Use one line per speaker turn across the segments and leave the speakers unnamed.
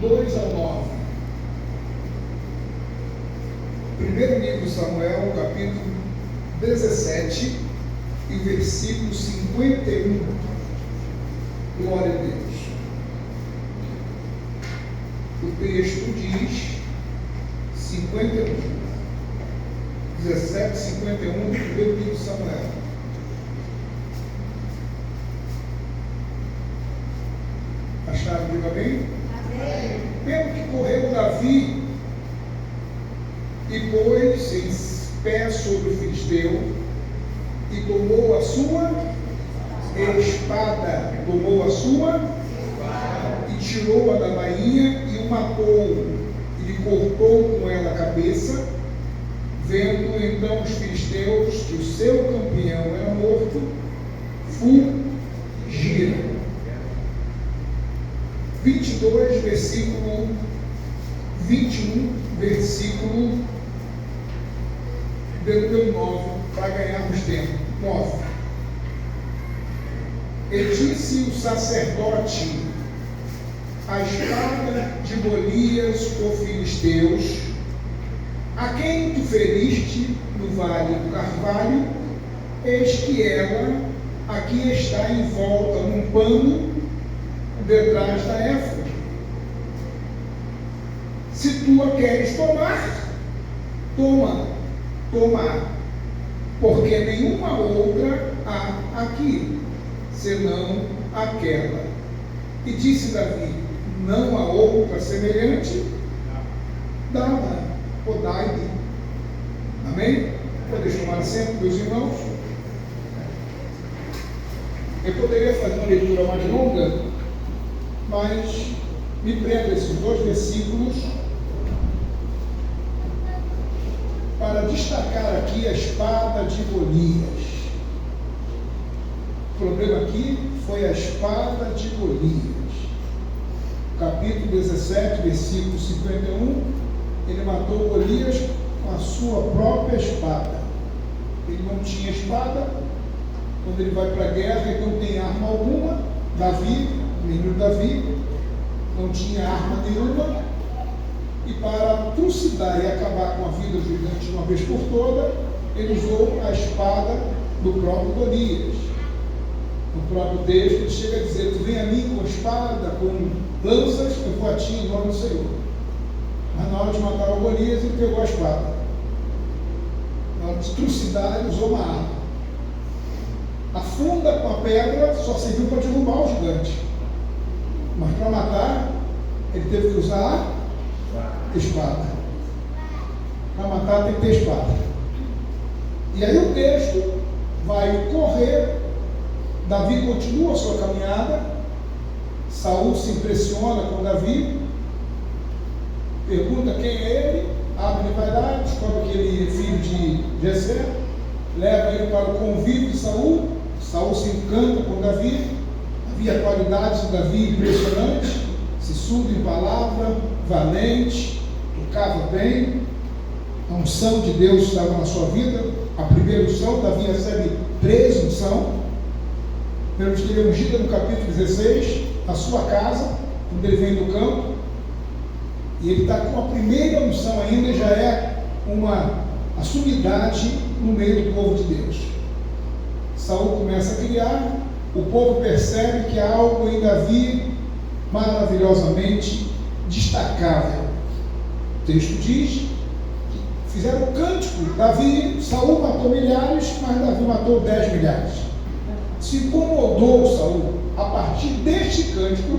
2 ao 9. Primeiro livro de Samuel, capítulo 17 e versículo 51. Glória a Deus. O texto diz 51, 17, 51 do primeiro livro de Samuel. Acharam? Diga bem? Amém. Pelo que correu Davi e pôs em pé sobre o filisteu e tomou a sua espada, e tirou-a da bainha e o matou, e lhe cortou com ela a cabeça. Vendo então os filisteus que o seu campeão era morto, fugiram. 22, versículo 21, versículo deu 9, para ganharmos tempo. 9. E disse o sacerdote: a espada de Golias, o filisteus, a quem tu feriste no vale do Carvalho, eis que ela aqui está envolta num pano detrás da éfode. Se tu a queres tomar, toma, porque nenhuma outra há aqui, senão aquela. E disse Davi: não há outra semelhante? Dá-la, ou dai-me. Amém? Podeis tomar assento, meus irmãos? Eu poderia fazer uma leitura mais longa, mas me prendo esses 2 versículos para destacar aqui a espada de Golias. O problema aqui foi a espada de Golias. Capítulo 17, versículo 51, ele matou Golias com a sua própria espada. Ele não tinha espada. Quando ele vai para a guerra, ele não tem arma alguma. Davi, o menino Davi, não tinha arma nenhuma, e para trucidar e acabar com a vida do gigante de uma vez por toda, ele usou a espada do próprio Golias. No próprio texto, ele chega a dizer: tu vem a mim com espada, com lanças, eu vou a ti em nome do Senhor. Mas na hora de matar o Golias, ele pegou a espada. Na hora de trucidar, ele usou uma arma. A funda com a pedra só serviu para derrubar o gigante. Mas para matar, ele teve que usar a espada. Para matar, tem que ter espada. E aí o texto vai correr. Davi continua a sua caminhada. Saul se impressiona com Davi. Pergunta quem é ele. Abre, vai lá, descobre que ele é filho de Jessé. Leva ele para o convívio de Saul. Saul se encanta com Davi. Havia qualidades de Davi impressionantes, sisudo em palavra, valente, tocava bem, a unção de Deus estava na sua vida. A primeira unção, Davi recebe 3 unções, pelos que ele é ungida no capítulo 16, a sua casa, quando ele vem do campo, e ele está com a primeira unção ainda, já é a sumidade no meio do povo de Deus. Saul começa a criar. O povo percebe que há algo em Davi maravilhosamente destacável. O texto diz que fizeram um cântico. Saul matou milhares, mas Davi matou 10 milhares. Se incomodou Saul. A partir deste cântico,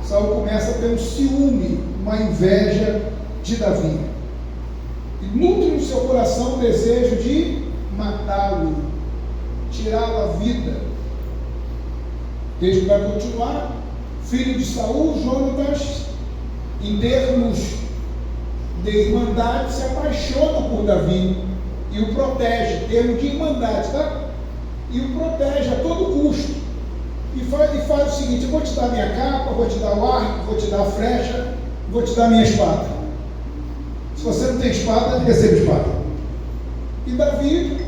Saul começa a ter um ciúme, uma inveja de Davi. E nutre no seu coração o desejo de matá-lo, tirá-lo a vida. O texto vai continuar. Filho de Saul, Jonatas, em termos de irmandade, se apaixona por Davi e o protege. Termo de irmandade, tá? E o protege a todo custo. E faz o seguinte: eu vou te dar a minha capa, vou te dar o arco, vou te dar a flecha, vou te dar a minha espada. Se você não tem espada, receba espada. E Davi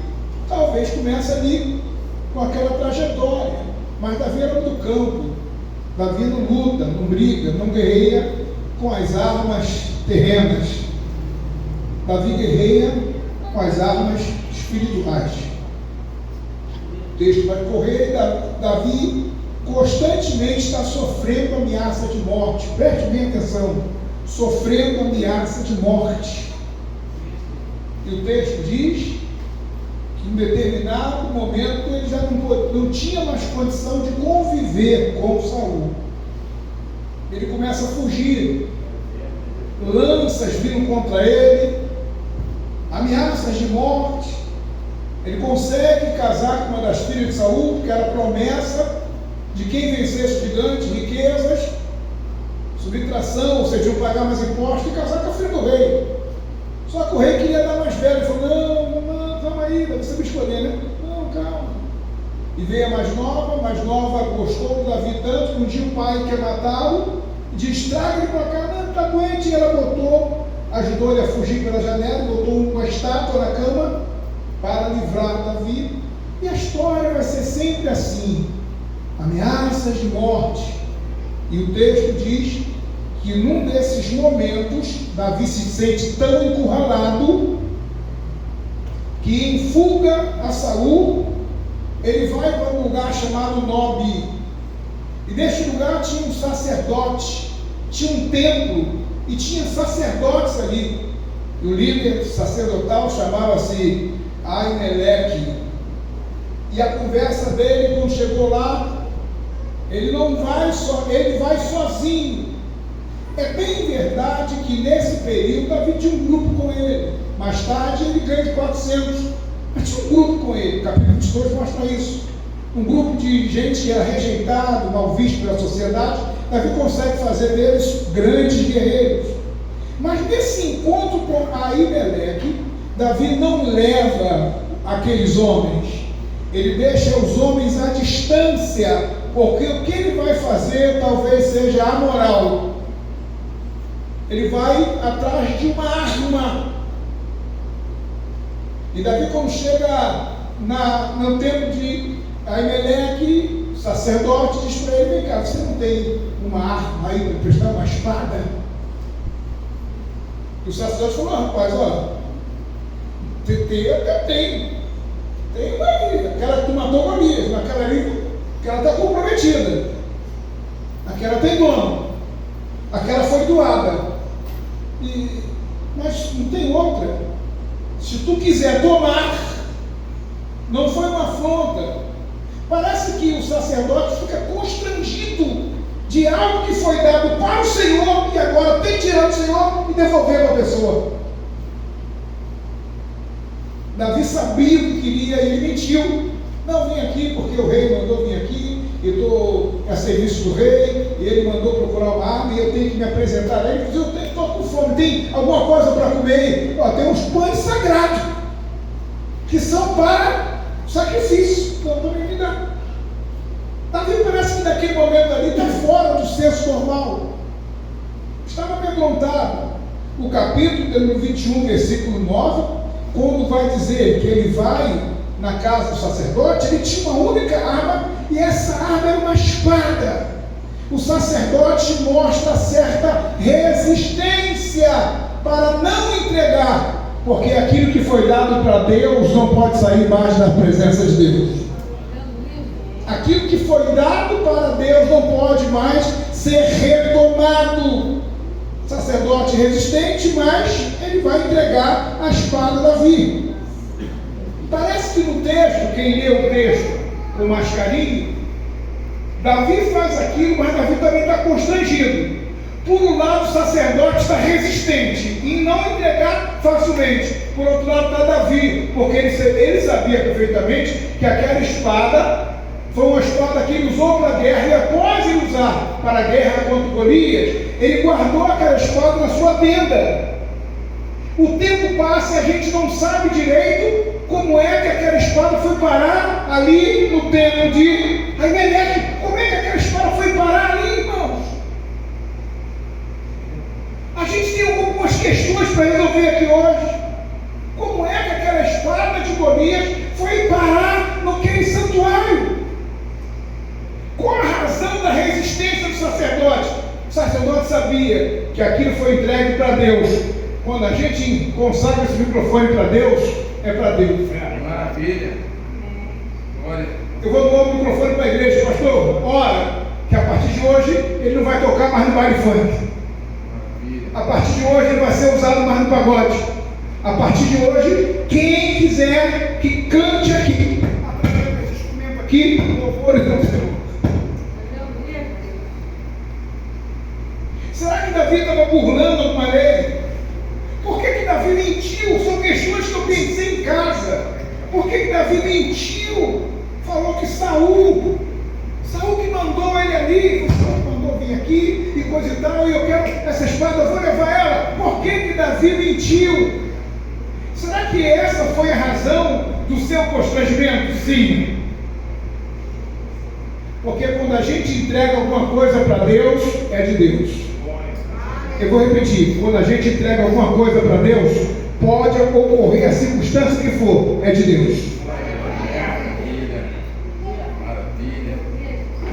talvez comece ali com aquela trajetória. Mas Davi era do campo. Davi não luta, não briga, não guerreia com as armas terrenas. Davi guerreia com as armas espirituais. O texto vai correr e Davi constantemente está sofrendo ameaça de morte. Preste bem atenção. Sofrendo ameaça de morte. E o texto diz que em determinado momento ele já não tinha mais condição de conviver com Saul. Ele começa a fugir. Lanças vindo contra ele, ameaças de morte. Ele consegue casar com uma das filhas de Saul, que era promessa de quem vencesse o gigante, riquezas, subtração, ou seja, iam pagar mais impostos, e casar com a filha do rei. Só que o rei queria dar mais velho. Ele falou: não, calma aí, você me escolher, né? Não, calma. E veio a mais nova gostou do Davi tanto que um dia o pai quer matá-lo, e diz: traga ele para cá. Não, está doente. E ela ajudou ele a fugir pela janela, botou uma estátua na cama para livrar Davi. E a história vai ser sempre assim: ameaças de morte. E o texto diz que num desses momentos Davi se sente tão encurralado que, em fuga a Saul, ele vai para um lugar chamado Nob. E neste lugar tinha um sacerdote, tinha um templo e tinha sacerdotes ali. E o líder sacerdotal chamava-se Aimeleque. E a conversa dele, quando chegou lá, ele não vai só, ele vai sozinho. É bem verdade que nesse período Davi tinha um grupo com ele. Mais tarde ele ganha de 400. Mas tinha um grupo com ele. O capítulo 22 mostra isso. Um grupo de gente que era rejeitado, mal visto pela sociedade. Davi consegue fazer deles grandes guerreiros. Mas nesse encontro com Aimeleque, Davi não leva aqueles homens. Ele deixa os homens à distância, porque o que ele vai fazer talvez seja amoral. Ele vai atrás de uma arma. E Davi, quando chega no templo de Aimeleque, sacerdote, diz para ele: vem cá, você não tem uma arma aí para prestar, uma espada? E o sacerdote falou: rapaz, ó, até tem uma aí, aquela que tu matou Golias, naquela ali, aquela está comprometida, aquela tem dono, aquela foi doada. Mas não tem outra. Se tu quiser tomar, não foi uma afronta. Parece que o sacerdote fica constrangido de algo que foi dado para o Senhor e agora tem que tirar do Senhor e devolver para a pessoa. Davi sabia o que queria e ele mentiu. Não, vim aqui porque o rei mandou vir aqui, eu estou a serviço do rei, e ele mandou procurar uma arma e eu tenho que me apresentar a ele. Eu estou com fome, tem alguma coisa para comer? Ó, tem uns pães sagrados que são para sacrifício, então também me dá. Davi parece que naquele momento ali está fora do senso normal, estava amedrontado. O capítulo 21, versículo 9, quando vai dizer que ele vai na casa do sacerdote, ele tinha uma única arma, e essa arma era uma espada. O sacerdote mostra certa resistência para não entregar, porque aquilo que foi dado para Deus não pode sair mais da presença de Deus. Aquilo que foi dado para Deus não pode mais ser retomado. Sacerdote resistente, mas ele vai entregar a espada a Davi. Parece que no texto, quem lê o texto com mais carinho, Davi faz aquilo, mas Davi também está constrangido. Por um lado, o sacerdote está resistente em não entregar facilmente. Por outro lado está Davi, porque ele sabia perfeitamente que aquela espada foi uma espada que ele usou para a guerra, e após ele usar para a guerra contra Golias, ele guardou aquela espada na sua tenda. O tempo passa e a gente não sabe direito como é que aquela espada foi parar ali no templo de Aimeleque. Como é que aquela espada foi parar ali, irmãos? A gente tem algumas questões para resolver aqui hoje. Como é que aquela espada de Golias foi parar naquele santuário? Qual a razão da resistência do sacerdote? O sacerdote sabia que aquilo foi entregue para Deus. Quando a gente consagra esse microfone para Deus, é para Deus.
Maravilha. Glória.
Eu vou doar o microfone para a igreja, pastor. Ora, que a partir de hoje ele não vai tocar mais no baile funk. A partir de hoje ele vai ser usado mais no pagode. A partir de hoje, quem quiser que cante aqui, através desse instrumento aqui, louvores ao Senhor. Será que Davi estava burlando alguma lei? Por que Davi mentiu? São questões que eu pensei em casa. Por que Davi mentiu? Falou que Saul que mandou ele ali, Saul mandou vir aqui e coisa e tal, e eu quero essa espada, eu vou levar ela. Por que Davi mentiu? Será que essa foi a razão do seu constrangimento? Sim. Porque quando a gente entrega alguma coisa para Deus, é de Deus. Eu vou repetir, quando a gente entrega alguma coisa para Deus, pode ocorrer a circunstância que for, é de Deus.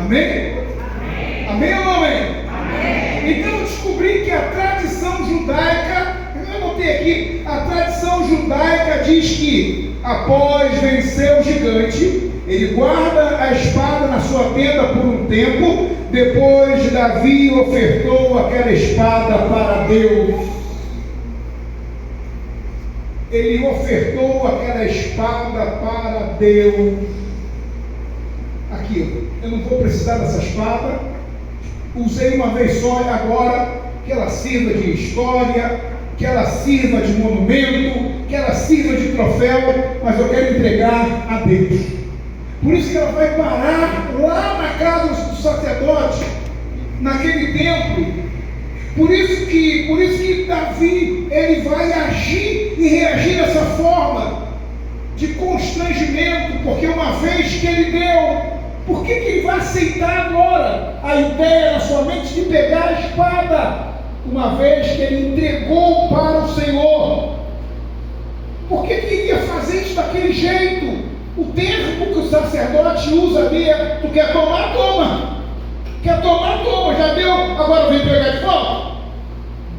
Amém? Amém ou não amém? Então eu descobri que a tradição judaica, eu anotei aqui, a tradição judaica diz que após vencer o gigante, ele guarda a espada na sua tenda por um tempo. Depois Davi ofertou aquela espada para Deus. Ele ofertou aquela espada para Deus. Aquilo, eu não vou precisar dessa espada. Usei uma vez só e agora que ela sirva de história, que ela sirva de monumento, que ela sirva de troféu, mas eu quero entregar a Deus. Por isso que ela vai parar lá na casa do sacerdote, naquele templo. Por isso que Davi, ele vai agir e reagir dessa forma de constrangimento, porque uma vez que ele deu, por que ele vai aceitar agora a ideia na sua mente de pegar a espada, uma vez que ele entregou para o Senhor? Por que ele ia fazer isso daquele jeito? O termo que o sacerdote usa ali é: tu quer tomar, toma. Quer tomar, toma. Já deu, agora vem pegar de volta.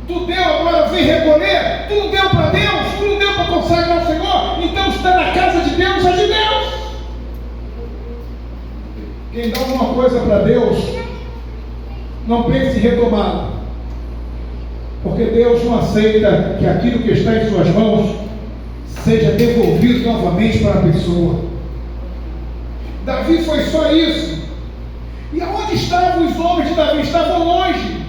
Tu deu, agora vem recolher. Tu não deu para Deus, tu não deu para consagrar ao Senhor. Então está na casa de Deus, é de Deus. Quem dá alguma coisa para Deus, não pense em retomar, porque Deus não aceita que aquilo que está em suas mãos seja devolvido novamente para a pessoa. Davi foi só isso. E aonde estavam os homens de Davi? Estavam longe.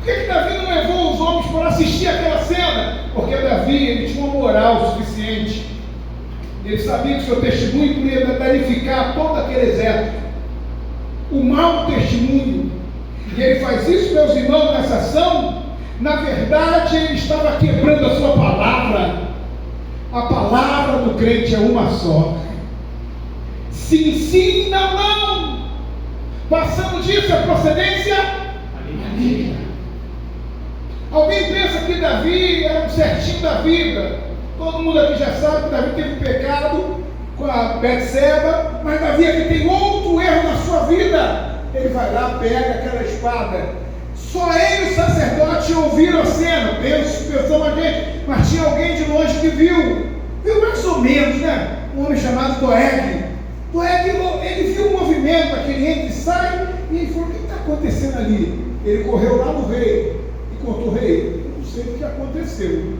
Por que Davi não levou os homens para assistir aquela cena? Porque Davi, ele tinha uma moral suficiente. Ele sabia que o seu testemunho ia danificar todo aquele exército. O mau testemunho. E ele faz isso, meus irmãos, nessa ação. Na verdade, ele estava quebrando a sua palavra. A palavra do crente é uma só. Sim, sim, não, não. Passando disso, a procedência maligna. Alguém pensa que Davi era um certinho da vida. Todo mundo aqui já sabe que Davi teve um pecado com a Betseba, mas Davi aqui tem outro erro na sua vida. Ele vai lá, pega aquela espada. Só ele e o sacerdote ouviram a cena. Pensou a gente, mas tinha alguém de longe que viu mais ou menos, né? Um homem chamado Doeg, ele viu o movimento, aquele entra e sai, e ele falou: o que está acontecendo ali? Ele correu lá no rei e contou: rei, eu não sei o que aconteceu,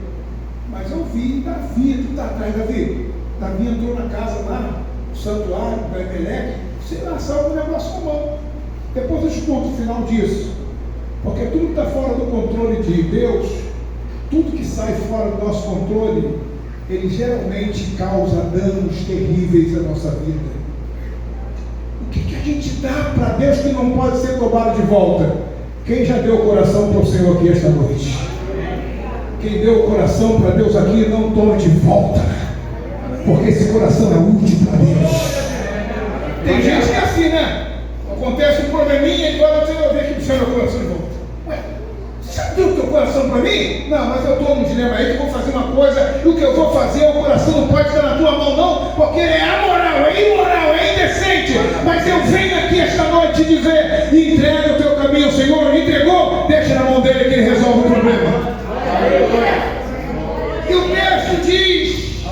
mas eu vi Davi, tu está atrás, Davi entrou na casa lá, no santuário, do Emelec, sei lá, saiu com o negócio com a mão. Depois eu te conto o final disso, porque tudo que está fora do controle de Deus, tudo que sai fora do nosso controle, ele geralmente causa danos terríveis à nossa vida. O que a gente dá para Deus que não pode ser tomado de volta? Quem já deu o coração para o Senhor aqui esta noite? Quem deu o coração para Deus aqui, não tome de volta, porque esse coração é útil para Deus. Tem gente que é assim, né? Acontece um probleminha e agora você vai ver que puxar meu coração de volta. Ué, você já deu o teu coração para mim? Não, mas eu estou num dilema aí que eu vou fazer uma coisa, e o que eu vou fazer, o coração não pode estar na tua mão não, porque é amoral, é imoral, é decente. Mas eu venho aqui esta noite dizer: entrega o teu caminho ao Senhor. Entregou? Deixa na mão dele que ele resolve o problema. E o texto diz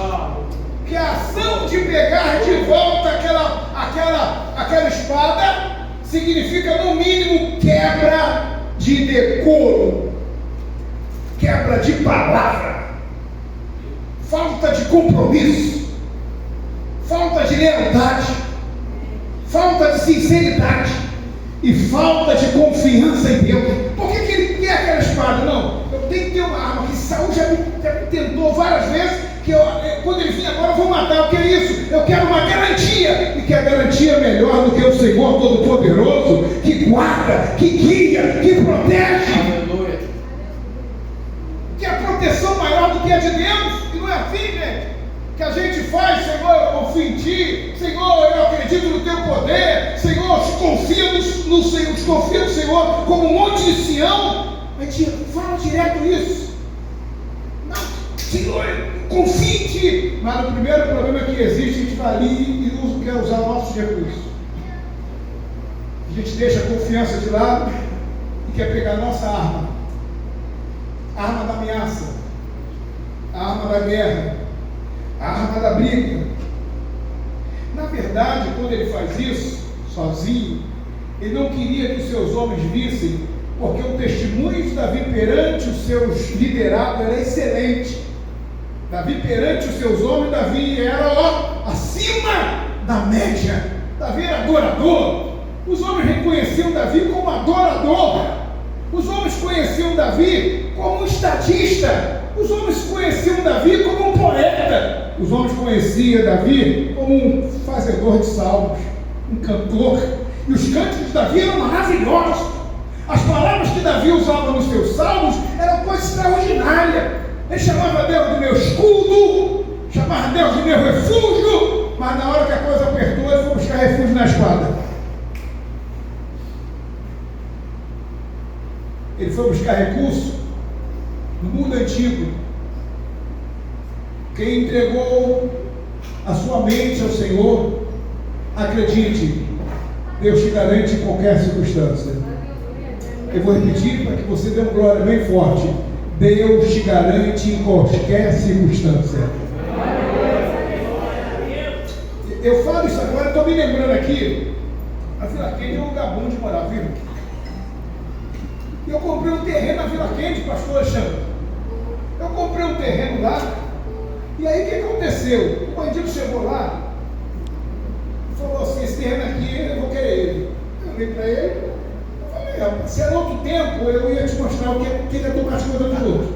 que a ação de pegar de volta aquela espada significa, no mínimo, quebra de decoro, quebra de palavra, falta de compromisso, falta de lealdade, falta de sinceridade e falta de confiança em Deus. Por que ele quer aquela espada? Não, eu tenho que ter uma arma, que Saul já me tentou várias vezes, que quando ele vir agora eu vou matar. O que é isso? Eu quero uma garantia, e que a garantia é melhor do que o Senhor Todo-Poderoso, que guarda, que guia, que protege.
Aleluia.
Que a proteção maior do que a de Deus. E não é assim, gente, que a gente faz: Senhor, eu confio em Ti, Senhor, eu acredito no Teu poder, Senhor, confia no Senhor, confia no Senhor como um monte de Sião. A gente fala direto isso. Não, Senhor, confia em Ti. Mas o primeiro problema que existe: a gente vai ali e quer usar nossos recursos. A gente deixa a confiança de lado e quer pegar a nossa arma, a arma da ameaça, a arma da guerra, a arma da briga. Na verdade, quando ele faz isso sozinho, ele não queria que os seus homens vissem, porque o testemunho de Davi perante os seus liderados era excelente. Davi perante os seus homens, Davi era acima da média. Davi era adorador. Os homens reconheciam Davi como adorador. Os homens conheciam Davi como um estadista. Os homens conheciam Davi como um poeta. Os homens conheciam Davi como um fazedor de salmos, um cantor. E os cânticos de Davi eram maravilhosos. As palavras que Davi usava nos seus salmos eram coisa extraordinária. Ele chamava Deus de meu escudo, chamava Deus de meu refúgio, mas na hora que a coisa apertou, ele foi buscar refúgio na espada. Ele foi buscar recurso no mundo antigo. Quem entregou a sua mente ao Senhor, acredite, Deus te garante em qualquer circunstância. Eu vou repetir para que você dê uma glória bem forte: Deus te garante em qualquer circunstância. Eu falo isso agora, estou me lembrando aqui, a Vila Quente é um lugar bom de morar, viu? Eu comprei um terreno na Vila Quente, pastor Alexandre. Eu comprei um terreno lá, e aí o que aconteceu? O bandido chegou lá e falou assim: esse terreno aqui, eu vou querer ele. Eu olhei para ele, eu falei: se era outro tempo, eu ia te mostrar o que ele ia tomar as coisas dos outros.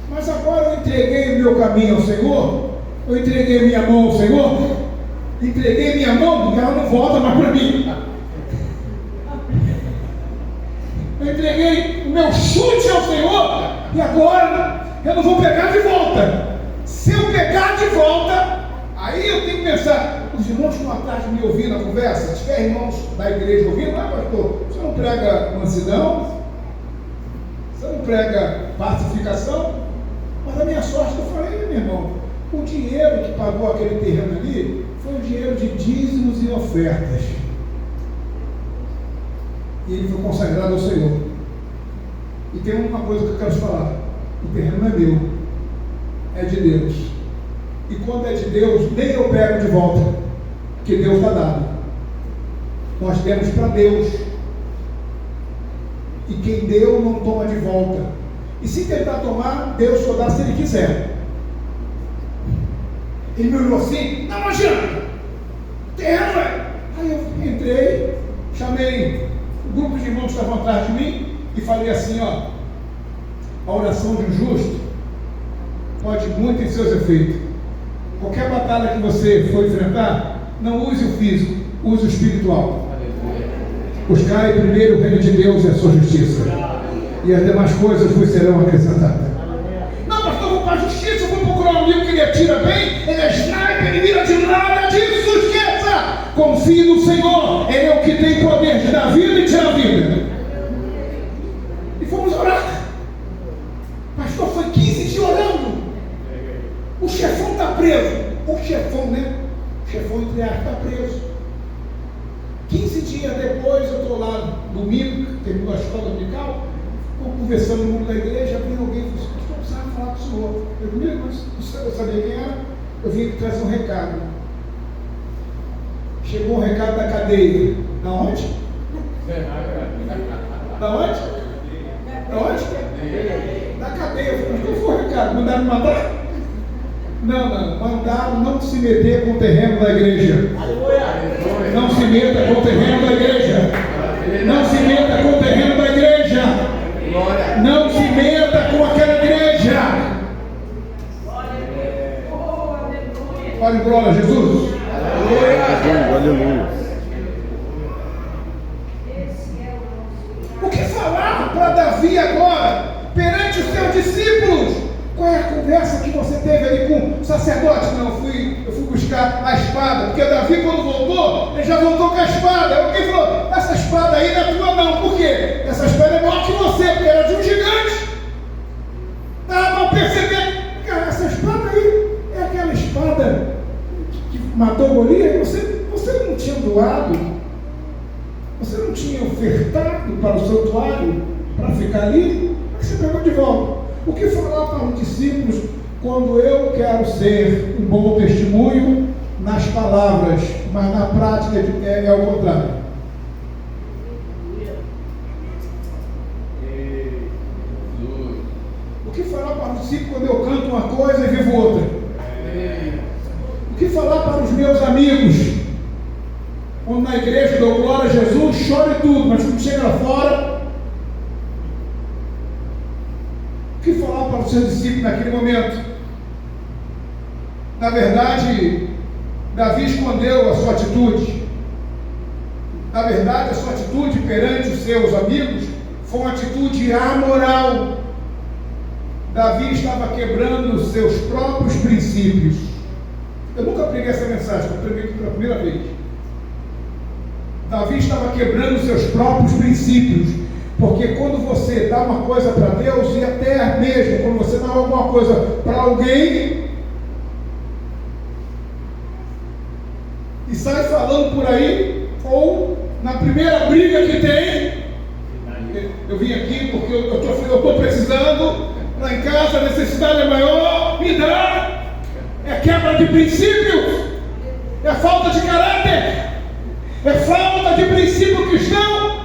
Mas agora eu entreguei o meu caminho ao Senhor, eu entreguei minha mão ao Senhor, entreguei minha mão, porque ela não volta mais para mim. Eu entreguei o meu chute ao Senhor, e agora eu não vou pegar de volta. Se eu pegar de volta, aí eu tenho que pensar: os irmãos que estão atrás de me ouvindo na conversa, se tiver irmãos da igreja ouvindo: ah, pastor, você não prega mansidão? Você não prega pacificação? Mas a minha sorte, eu falei: meu irmão, o dinheiro que pagou aquele terreno ali foi o dinheiro de dízimos e ofertas. E ele foi consagrado ao Senhor. E tem uma coisa que eu quero te falar: o terreno não é meu, é de Deus. E quando é de Deus, nem eu pego de volta, porque Deus está dado. Nós demos para Deus, e quem deu não toma de volta. E se tentar tomar, Deus só dá se Ele quiser. Ele me olhou assim: não adianta, terreno é. Aí eu entrei, chamei o grupo de irmãos que estavam atrás de mim e falei assim: ó, a oração de um justo pode muito em seus efeitos. Qualquer batalha que você for enfrentar, não use o físico, use o espiritual. Buscai primeiro o reino de Deus e a sua justiça, e as demais coisas vos serão acrescentadas. Não, pastor, eu vou para a justiça, eu vou procurar um amigo que ele atira bem, ele é sniper, ele mira de nada disso, esqueça! Confie no Senhor, Ele é o que tem poder de dar vida e tirar vida. E fomos orar. Pastor, foi 15 dias orando. O chefão está preso. O chefão, né? O chefão, entre aspas, está preso. 15 dias depois, eu estou lá, domingo, terminou a escola dominical, estou conversando no mundo da igreja, vem alguém e disse, eu precisava falar com o senhor. Eu comigo, mas eu sabia quem era, eu vim trazer um recado. Chegou um recado da cadeia. Da onde? Da onde? Da onde? Da cadeia. Eu falei, qual foi o recado? Mandaram matar? Não, mandaram não se meter com o terreno da igreja. Não se meta com o terreno da igreja. Não se meta com o terreno da igreja. Não se meta com aquela igreja. Fale glória a Jesus.
Aleluia.
O que falar para Davi agora, perante os seus discípulos? Qual é a conversa que você teve ali com o sacerdote? Não, eu fui buscar a espada, porque Davi, quando voltou, ele já voltou com a espada. Alguém falou, essa espada aí não é tua não, por quê? Essa espada é maior que você, porque era de um gigante. Para perceber, cara, essa espada aí é aquela espada que matou Golias. Você não tinha doado, você não tinha ofertado para o santuário, para ficar ali, mas você pegou de volta. O que falar para os discípulos quando eu quero ser um bom testemunho nas palavras, mas na prática é o contrário? O que falar para os discípulos quando eu canto uma coisa e vivo outra? O que falar para os meus amigos quando na igreja dou glória a Jesus, choro e tudo, mas quando chega lá fora, o que falar para os seus discípulos naquele momento? Na verdade, Davi escondeu a sua atitude. Na verdade, a sua atitude perante os seus amigos foi uma atitude amoral. Davi estava quebrando os seus próprios princípios. Eu nunca preguei essa mensagem, eu preguei pela primeira vez. Davi estava quebrando os seus próprios princípios. Porque quando você dá uma coisa para Deus, e até mesmo quando você dá alguma coisa para alguém, e sai falando por aí, ou na primeira briga que tem, eu vim aqui porque eu estou precisando, lá em casa a necessidade é maior, me dá, é quebra de princípios, é falta de caráter, é falta de princípio cristão.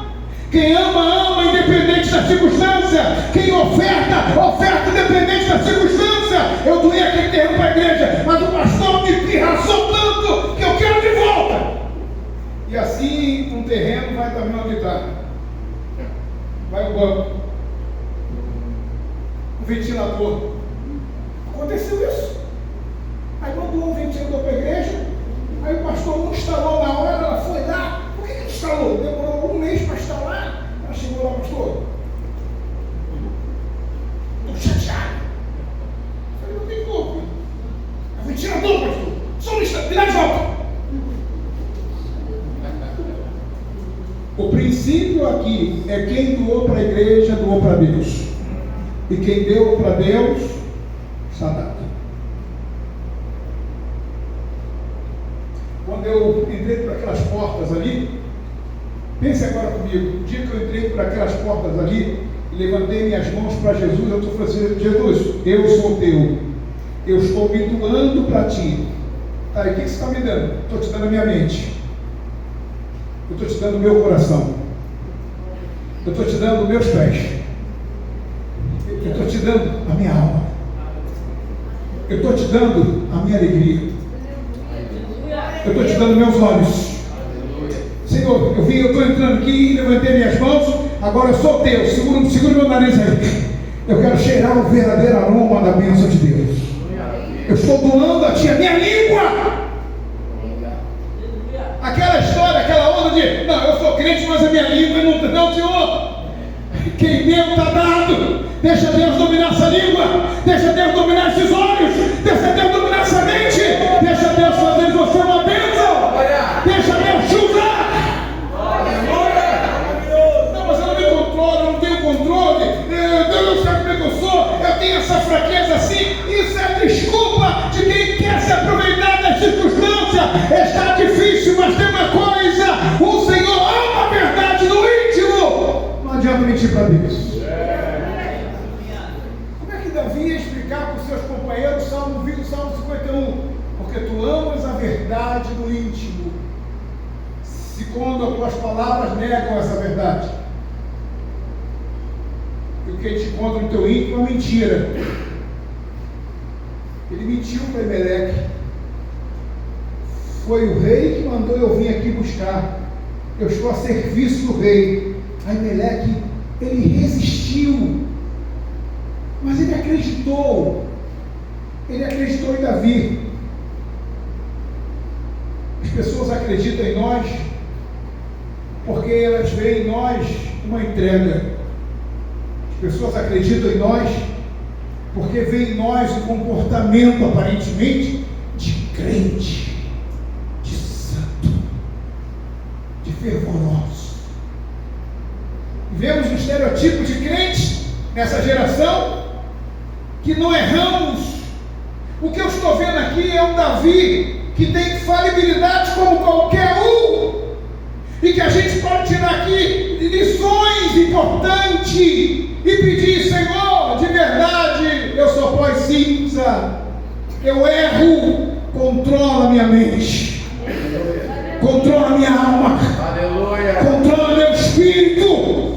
Quem ama, independente da circunstância. Quem oferta, independente da circunstância. Eu doei aquele terreno para a igreja, mas o pastor me pirraçou tanto que eu quero de volta. E assim, um terreno vai também onde está. Vai o banco, o ventilador. Aconteceu isso. Aí mandou um ventilador para a igreja. Aí o pastor não instalou na hora, ela foi lá. Por que instalou? Demorou um mês para instalar. Ela chegou lá, pastor. Estou chateado. Eu falei, não tem culpa. É ventilador, pastor. Só não instala, me dá de volta. O princípio aqui é quem doou para a igreja, doou para Deus. E quem deu para Deus, está dado. Quando eu entrei por aquelas portas ali, pense agora comigo, o dia que eu entrei por aquelas portas ali, e levantei minhas mãos para Jesus, eu estou falando assim, Jesus, eu sou teu, eu estou me doando para ti. Tá, e o que você está me dando? Estou te dando a minha mente, eu estou te dando o meu coração, eu estou te dando os meus pés, eu estou te dando a minha alma, eu estou te dando a minha alegria, eu estou te dando meus olhos. Senhor, eu estou entrando aqui, levantei minhas mãos, agora eu sou teu, segura meu nariz aí. Eu quero cheirar o verdadeiro aroma da bênção de Deus. Eu estou doando a ti a minha língua. Aquela história, aquela onda de, não, eu sou crente, mas a minha língua não, Senhor. Quem deu está dado. Deixa Deus dominar essa língua, deixa Deus dominar esses olhos, deixa Deus dominar essa mente, deixa Deus fazer de você uma bênção, deixa Deus te usar. Não, mas eu não me controlo, eu não tenho controle, Deus não sabe como é que eu sou, eu tenho essa fraqueza assim. Isso é desculpa de quem quer se aproveitar das circunstâncias. Está difícil, mas tem uma coisa, o Senhor Davi ia explicar para os seus companheiros Salmo 51, porque tu amas a verdade no íntimo, se quando as tuas palavras negam essa verdade. E o que te encontra no teu íntimo é mentira. Ele mentiu para Elimeleque. Foi o rei que mandou eu vir aqui buscar. Eu estou a serviço do rei. Aí Elimeleque, ele resistiu. Mas ele acreditou. Ele acreditou em Davi. As pessoas acreditam em nós porque elas veem em nós uma entrega. As pessoas acreditam em nós porque veem em nós um comportamento aparentemente de crente, de santo, de fervoroso. Vemos um estereotipo de crente nessa geração que não erramos. O que eu estou vendo aqui é um Davi que tem falibilidade como qualquer um, e que a gente pode tirar aqui lições importantes e pedir: Senhor, de verdade, eu sou pó e cinza, eu erro, controla minha mente, controla minha alma, controla meu espírito.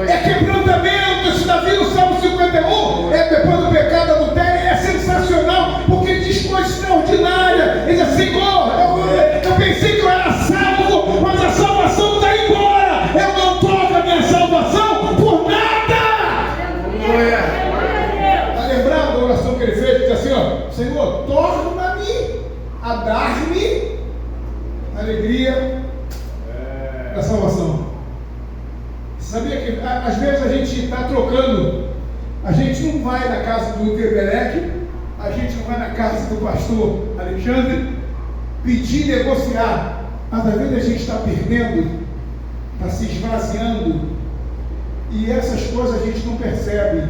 É quebrantamento. Esse Davi no Salmo 51, depois do pecado adultério, é sensacional, porque ele diz coisa extraordinária. Ele diz assim: Senhor, eu pensei que eu era salvo, mas a salvação está embora. Eu não troco a minha salvação por nada. Está lembrado da oração que ele fez? Ele diz assim: ó, Senhor, torna-me a dar-me alegria da salvação. Sabia que às vezes a gente está trocando, a gente não vai na casa do Elimeleque, a gente não vai na casa do pastor Alexandre pedir, negociar, mas às vezes a gente está perdendo, está se esvaziando, e essas coisas a gente não percebe.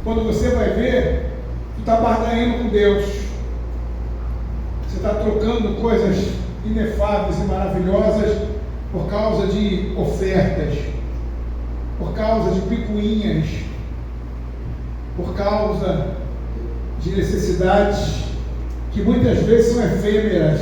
Quando você vai ver, tu está barganhando com Deus, você está trocando coisas inefáveis e maravilhosas por causa de ofertas, por causa de picuinhas, por causa de necessidades que muitas vezes são efêmeras,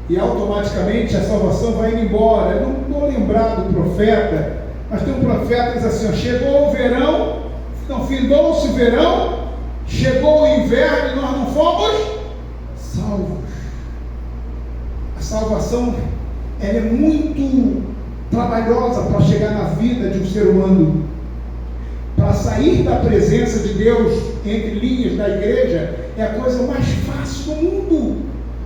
e automaticamente a salvação vai indo embora. Eu não estou lembrado do profeta, mas tem um profeta que diz assim: ó, chegou o verão, não, findou-se o verão, chegou o inverno e nós não fomos salvos. A salvação, ela é muito trabalhosa para chegar na vida de um ser humano. Para sair da presença de Deus entre linhas da igreja é a coisa mais fácil do mundo.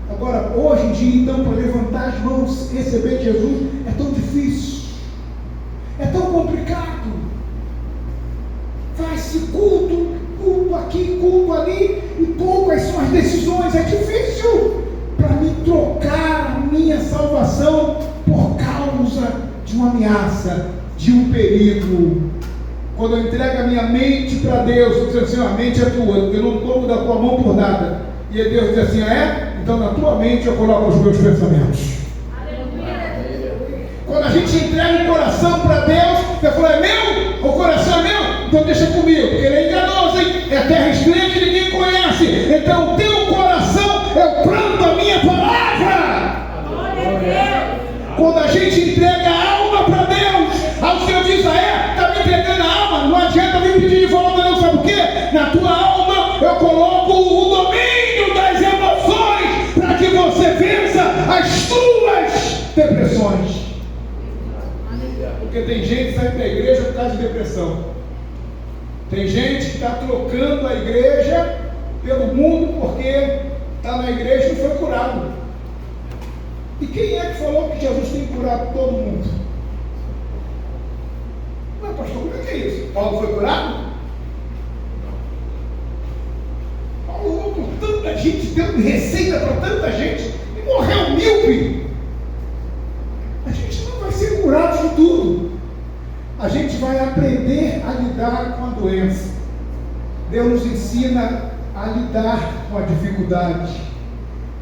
Agora, hoje em dia, então, para levantar as mãos e receber Jesus é tão difícil, é tão complicado. Faz-se culto aqui, culto ali, e poucas são as decisões. É difícil para mim trocar a minha salvação por causa de uma ameaça, de um perigo. Quando eu entrego a minha mente para Deus, eu digo assim: a mente é tua, eu não tomo da tua mão por nada. E Deus diz assim: então na tua mente eu coloco os meus pensamentos. Quando a gente entrega o coração para Deus, você fala: é meu? O coração é meu? Então deixa comigo, porque ele é enganoso, hein? É terra estranha que ninguém conhece. Então o teu coração, eu planto a minha palavra. Quando a gente entrega a alma para Deus, ao Senhor diz: está me entregando a alma, não adianta vir pedir de volta, não. Sabe por quê? Na tua alma eu coloco o domínio das emoções para que você vença as tuas depressões. Porque tem gente que sai da igreja por causa de depressão. Tem gente que está trocando a igreja pelo mundo porque está na igreja e não foi curado. E quem é que falou que Jesus tem curado todo mundo? Mas pastor, como é que é isso? Paulo foi curado? Paulo orou por tanta gente, deu receita para tanta gente e morreu míope. A gente não vai ser curado de tudo. A gente vai aprender a lidar com a doença. Deus nos ensina a lidar com a dificuldade.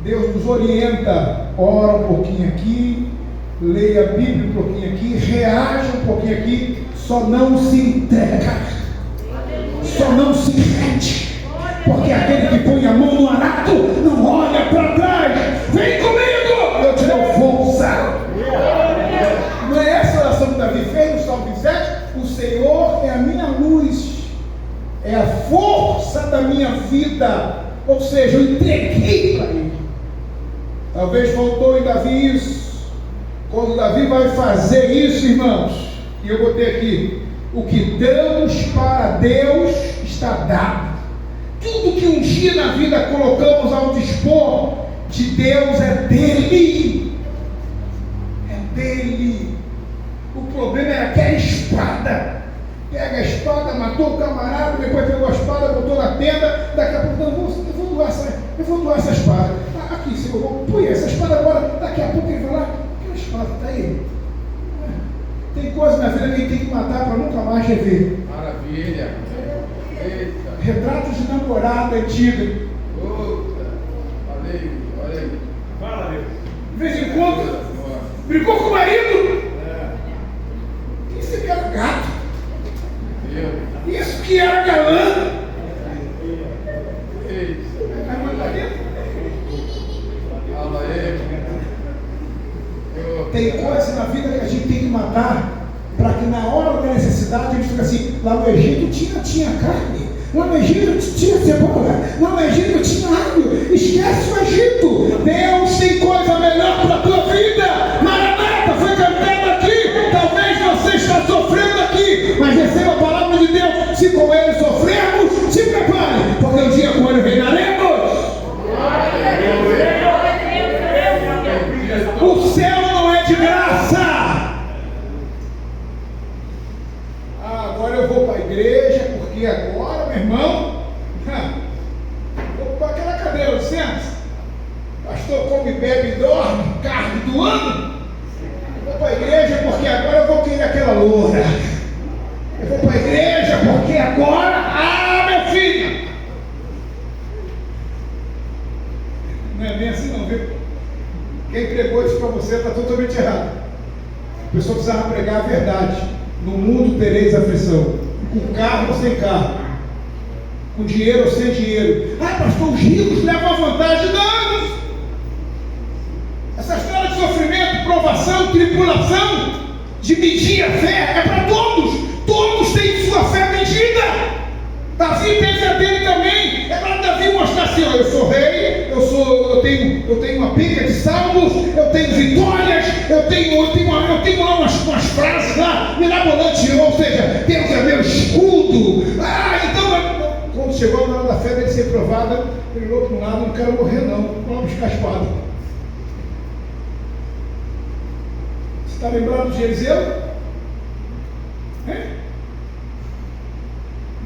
Deus nos orienta, ora um pouquinho aqui, leia a Bíblia um pouquinho aqui, reaja um pouquinho aqui, só não se entrega. Só não se rende, porque aquele que põe a mão no arado não olha para trás. Vem comigo, eu te dou força. Não é essa a oração que Davi fez no Salmo 27? O Senhor é a minha luz, é a força da minha vida. Ou seja, eu entreguei para Ele. Talvez faltou em Davi isso. Quando Davi vai fazer isso, irmãos, e eu botei aqui: o que damos para Deus está dado. Tudo que um dia na vida colocamos ao dispor de Deus é dele. É dele. O problema era aquela espada. Pega a espada, matou o camarada, depois pegou a espada, botou na tenda. Daqui a pouco, eu vou doar essa espada. Aqui, Senhor, põe essa espada agora. Daqui a pouco ele vai lá, aquela espada está aí. Tem coisa na vida que a gente tem que matar para nunca mais rever.
Maravilha. Eita.
Retratos de namorada antiga.
Outra. Olha aí.
Fala, meu.
De vez em quando, brigou com o marido. Isso que era gato. Isso que era galã. Tem coisas na vida que a gente tem que matar para que na hora da necessidade a gente fica assim: lá no Egito tinha carne, lá no Egito tinha cebola, lá no Egito tinha alho. Esquece o Egito. Deus tem coisa melhor para a tua vida. Maranata foi cantado aqui. Talvez você está sofrendo aqui, mas receba a palavra de Deus. Se com Ele sofrermos, se prepare, porque um dia com Ele reinaremos. O céu não é de graça. Agora eu vou para a igreja, porque agora, meu irmão, vou para aquela cadeira, licença. Pastor come, bebe e dorme, carne do ano. Vou para a igreja porque agora eu vou querer aquela loura. Eu vou para a igreja porque agora, meu filho. Não é bem assim não, viu? Quem pregou isso para você está totalmente errado. A pessoa precisava pregar a verdade. No mundo tereis aflição. Com carro ou sem carro. Com dinheiro ou sem dinheiro. Pastor, os ricos levam a vantagem. Não! Essa história de sofrimento, provação, tribulação, de medir a fé, é para todos. Todos têm sua fé medida. Davi teve a dele também. É para Davi mostrar assim: eu sou rei, eu tenho uma pilha de salmos, eu tenho vitórias, eu tenho lá umas frases lá, mirabolantes, ou seja, Deus é meu escudo. Então, quando chegou na hora da fé dele ser provada, ele olhou para um lado: não quero morrer não, vamos buscar a espada. Você está lembrado de Eliseu?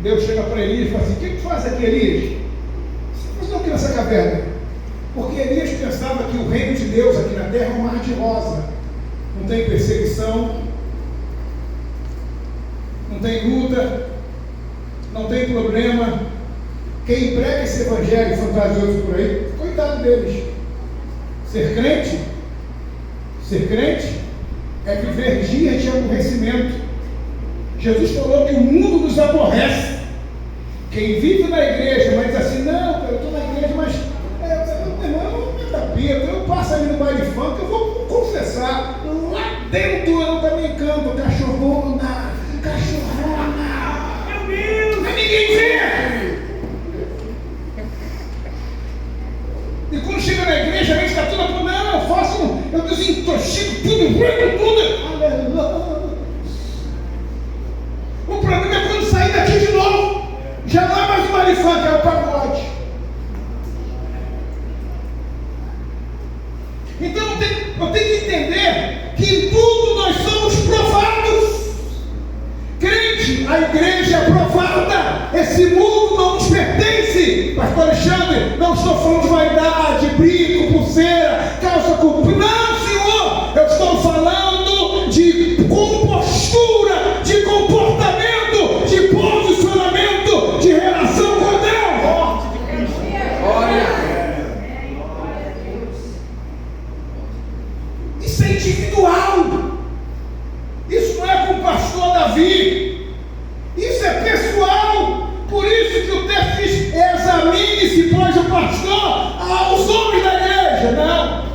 Deus chega para Elias e fala assim: o que tu faz aqui, Elias? Você faz o que nessa caverna? Porque Elias pensava que o reino de Deus aqui na terra é um mar de rosa. Não tem perseguição, não tem luta, não tem problema. Quem prega esse evangelho fantasioso por aí, coitado deles. Ser crente é viver dias de aborrecimento. Jesus falou que o mundo nos aborrece. Quem vive na igreja, mas diz assim: não, eu estou na igreja, mas eu passo ali no baile funk, eu vou confessar. Lá dentro eu também canto cachorrona. Meu Deus! Mas ninguém vê! E quando chega na igreja, a gente está tudo apontando: não, eu desintoxico tudo. Aleluia! O problema é quando sair daqui de novo. Já não é mais o baile funk, é o pagode. Então eu tenho que entender que em tudo nós somos provados. Crente, a igreja é provada. Esse mundo não nos pertence. Pastor Alexandre, não estou falando de vaidade, brinco, pulseira, calça comprida. Não, Senhor, eu estou falando de compostura, de comportamento, de posicionamento, de relação.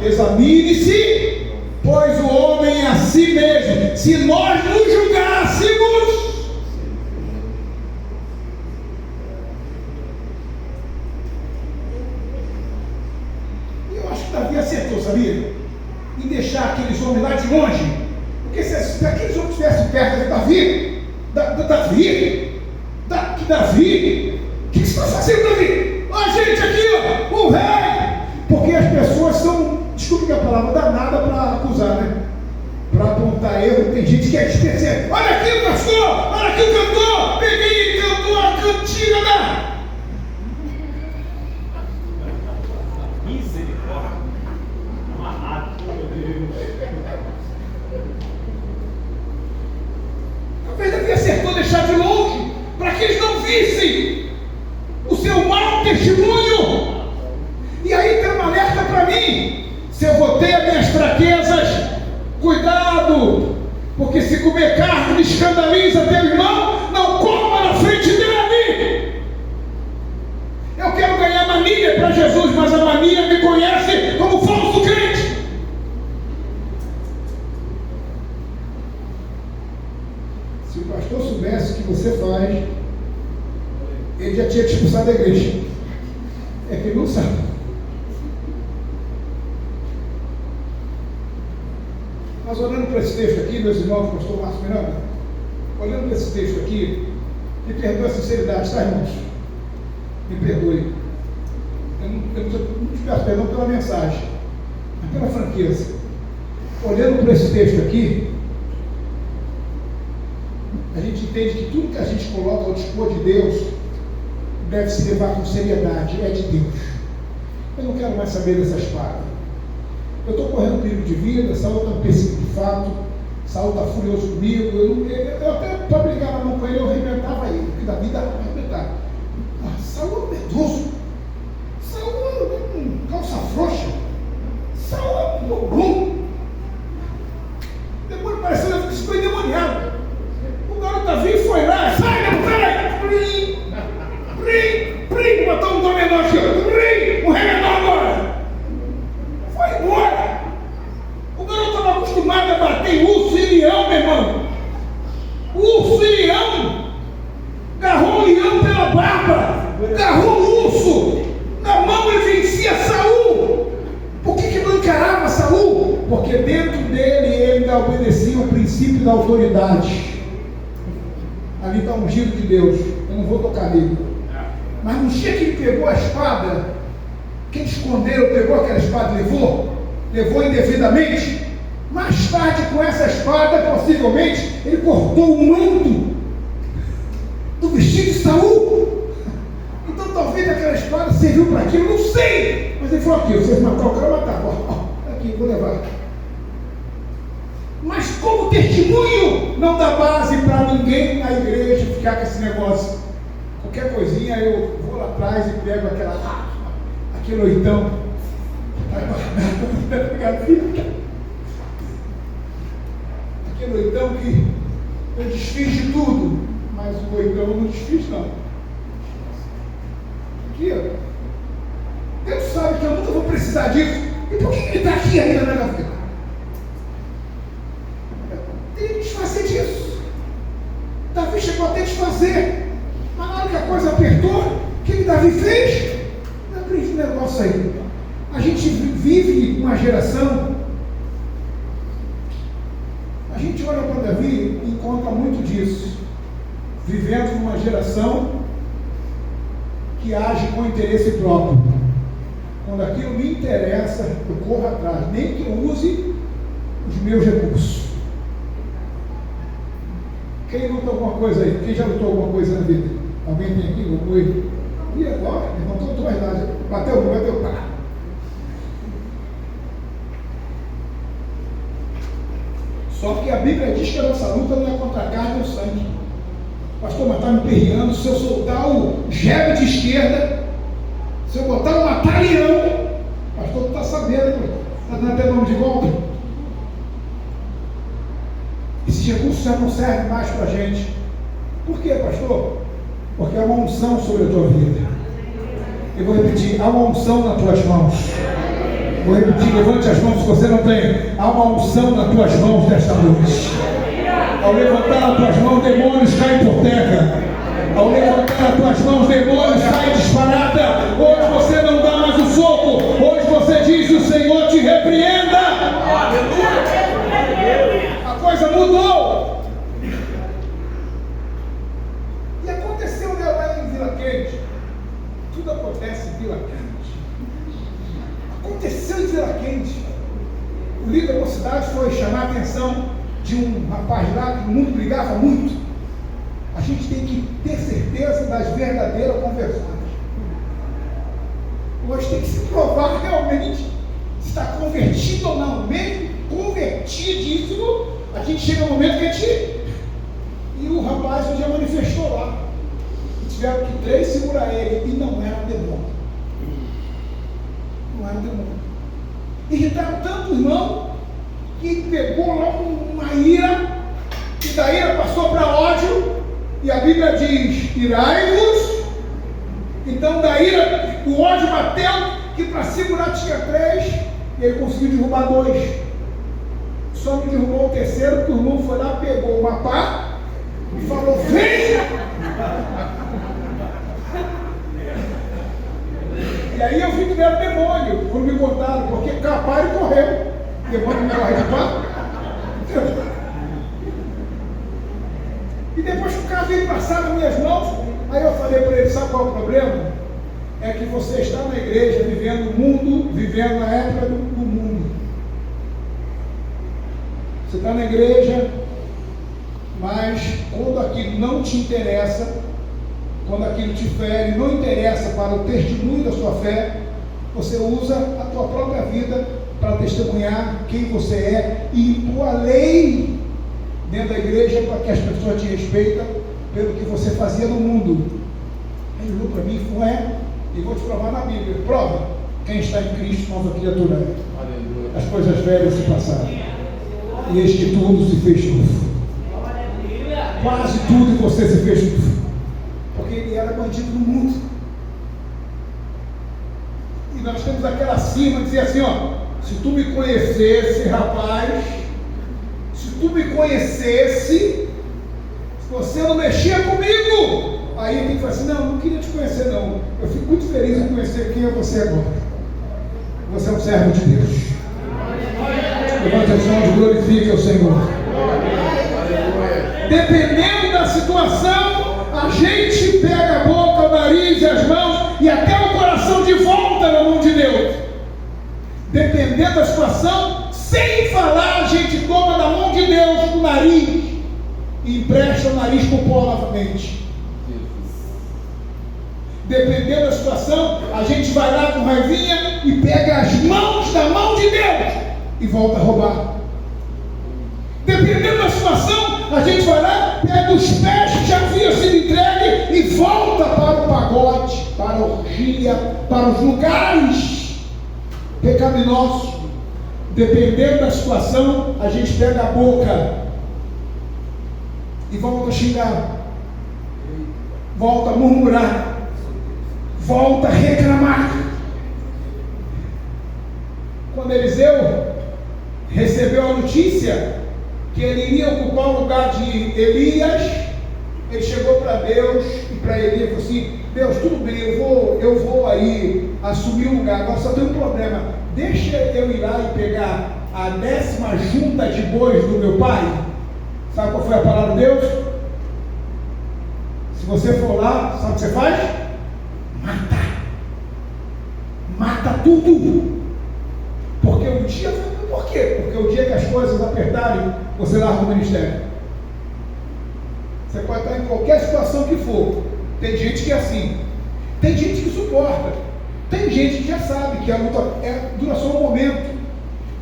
Examine-se, pois o homem a si mesmo. Se nós nos julgássemos, eu acho que Davi acertou, sabia? Em deixar aqueles homens lá de longe. Porque se aqueles homens estivessem perto de Davi, o que você está fazendo, Davi? Ó, gente, aqui, ó, o rei! Porque as pessoas são, desculpe que a palavra danada para acusar, né? Para apontar erro. Tem gente que é especial. Olha aqui o pastor, olha aqui o cantor, peguei e cantou a cantiga da...
Misericórdia. Amarrado, meu Deus.
Talvez Davi acertou deixar de longe, para que eles não vissem o seu mau testemunho. E aí tem um alerta para mim: se eu vou ter as minhas fraquezas, cuidado, porque se comer carne escandaliza teu irmão, não coma na frente dele. Eu quero ganhar mania para Jesus, mas a mania me conhece como falso crente. Se o pastor soubesse o que você faz, ele já tinha te expulsado da igreja. É que ele não sabe. Mas olhando para esse texto aqui, meus irmãos, pastor Márcio Miranda, olhando para esse texto aqui, me perdoe a sinceridade, tá, irmãos? Me perdoe. Eu não te peço perdão pela mensagem, mas pela franqueza. Olhando para esse texto aqui, a gente entende que tudo que a gente coloca ao dispor de Deus deve se levar com seriedade, é de Deus. Eu não quero mais saber dessa espada. Eu estou correndo perigo de vida, Saul está perseguido de fato, Saul está furioso comigo, eu até para brigar na mão com ele, eu arrebentava ele, porque da vida arrebentar. Saul é medroso, Saul é um calça frouxa, Saul é um bobão. Depois pareceu que ficou endemoniado. O garoto Davi foi lá, sai, não, peraí, prim, botou um dominó aqui, um remedor agora. Foi embora. O garoto estava acostumado a bater em urso e leão, meu irmão. Urso e leão. Agarrou o leão pela barba. Agarrou o urso. Na mão ele vencia Saul. Por que não encarava Saul? Porque dentro dele ele obedecia o princípio da autoridade. Ali está um giro de Deus. Eu não vou tocar nele. Mas no dia que ele pegou a espada, quem escondeu, pegou aquela espada e levou indevidamente. Mais tarde, com essa espada, possivelmente, ele cortou o manto do vestido de Saul. Então, talvez aquela espada serviu para aquilo, não sei. Mas ele falou: aqui, vocês mataram o cara, matar. Aqui, vou levar. Mas como testemunho, não dá base para ninguém na igreja ficar com esse negócio. Qualquer coisinha, eu vou lá atrás e pego aquele oitão. Aquele oitão que eu desfiz de tudo, mas o oitão eu não desfiz não. Aqui, ó. Deus sabe que eu nunca vou precisar disso. E por que ele está aqui ainda na minha vida? Tem que desfazer disso. Davi chegou até desfazer. Mas na hora que a coisa apertou, o que Davi fez? Aprendi um negócio aí. A gente vive uma geração, a gente olha para Davi e encontra muito disso. Vivendo numa geração que age com interesse próprio. Quando aquilo me interessa, eu corro atrás, nem que eu use os meus recursos. Quem luta alguma coisa aí? Quem já lutou alguma coisa na vida? Alguém tem aqui? Lutou aí? E agora? Levantou duas idades. Bateu, pá. Só que a Bíblia diz que a nossa luta não é contra a carne ou sangue. Pastor, mas está me perreando. Se eu soltar o jebe de esquerda, se eu botar um matar-leão, pastor, tu está sabendo, está dando até nome de volta. Esse recurso já não serve mais para a gente. Por quê, pastor? Porque há uma unção sobre a tua vida. Eu vou repetir: há uma unção nas tuas mãos. Vou repetir, levante as mãos se você não tem. Há uma unção nas tuas mãos desta noite. Ao levantar as tuas mãos, demônios caem por terra. Ao levantar as tuas mãos, demônios saem disparada. Hoje você não dá mais o soco. Hoje você diz: o Senhor te repreenda. A coisa mudou. E aconteceu lá em Vila Quente. Tudo acontece em Vila Quente. Aconteceu em Vila Quente. O líder da mocidade foi chamar a atenção de um rapaz lá que o mundo brigava muito. A gente tem que ter certeza das verdadeiras conversões. Hoje tem que se provar realmente se está convertido ou não. Mesmo convertidíssimo, a gente chega no momento que a gente... E o rapaz um dia manifestou lá. E tiveram que 3 segurar ele. E não era demônio. Não era demônio. Irritaram tanto o irmão que pegou logo uma ira. E da ira passou para ódio. E a Bíblia diz: irai-vos. Então da ira, o ódio bateu, que para segurar tinha 3, e ele conseguiu derrubar 2. Só não derrubou o terceiro, porque o irmão foi lá, pegou uma pá e falou: venha! E aí eu vi que era demônio, quando me contaram, porque caparam e correu. Demônio me corre de pá. E depois que o caso veio passar nas minhas mãos, aí eu falei para ele: sabe qual é o problema? É que você está na igreja, vivendo o mundo, vivendo na época do mundo. Você está na igreja, mas quando aquilo não te interessa, quando aquilo te fere, não interessa para o testemunho da sua fé, você usa a tua própria vida para testemunhar quem você é e impor a lei dentro da igreja para que as pessoas te respeitem pelo que você fazia no mundo. Aí ele olhou para mim e falou: e vou te provar na Bíblia. Prova: quem está em Cristo, nova criatura é. As coisas velhas se passaram e eis que tudo se fez novo. Quase tudo em você se fez novo, porque ele era bandido no mundo. E nós temos aquela cima de dizer assim: ó, se tu me conhecesse, rapaz, se tu me conhecesse, se você não mexia comigo, aí tem que falar assim: não queria te conhecer não, eu fico muito feliz em conhecer quem é você agora. Você é um servo de Deus. Levante as mãos e glorifique o Senhor. Dependendo da situação, a gente pega a boca, o nariz e as mãos e até o coração de volta na mão de Deus. Dependendo da situação, sem falar, a gente toma da mão de Deus o nariz e empresta o nariz para o pó novamente. Dependendo da situação, a gente vai lá com raivinha e pega as mãos da mão de Deus e volta a roubar. Dependendo da situação, a gente vai lá, pega os pés que já haviam sido entregues e volta para o pagode, para a orgia, para os lugares pecaminosos. Dependendo da situação, a gente pega a boca e volta a xingar, volta a murmurar, volta a reclamar. Quando Eliseu recebeu a notícia que ele iria ocupar o lugar de Elias, ele chegou para Deus e para Elias falou assim: Deus, tudo bem, eu vou aí assumir o lugar, agora só tem um problema, deixa eu ir lá e pegar a 10ª junta de bois do meu pai. Sabe qual foi a palavra de Deus? Se você for lá, sabe o que você faz? Mata tudo. Porque o dia, por quê? Porque o dia que as coisas apertarem, você larga o ministério. Você pode estar em qualquer situação que for. Tem gente que é assim. Tem gente que suporta. Tem gente que já sabe que a luta dura só um momento.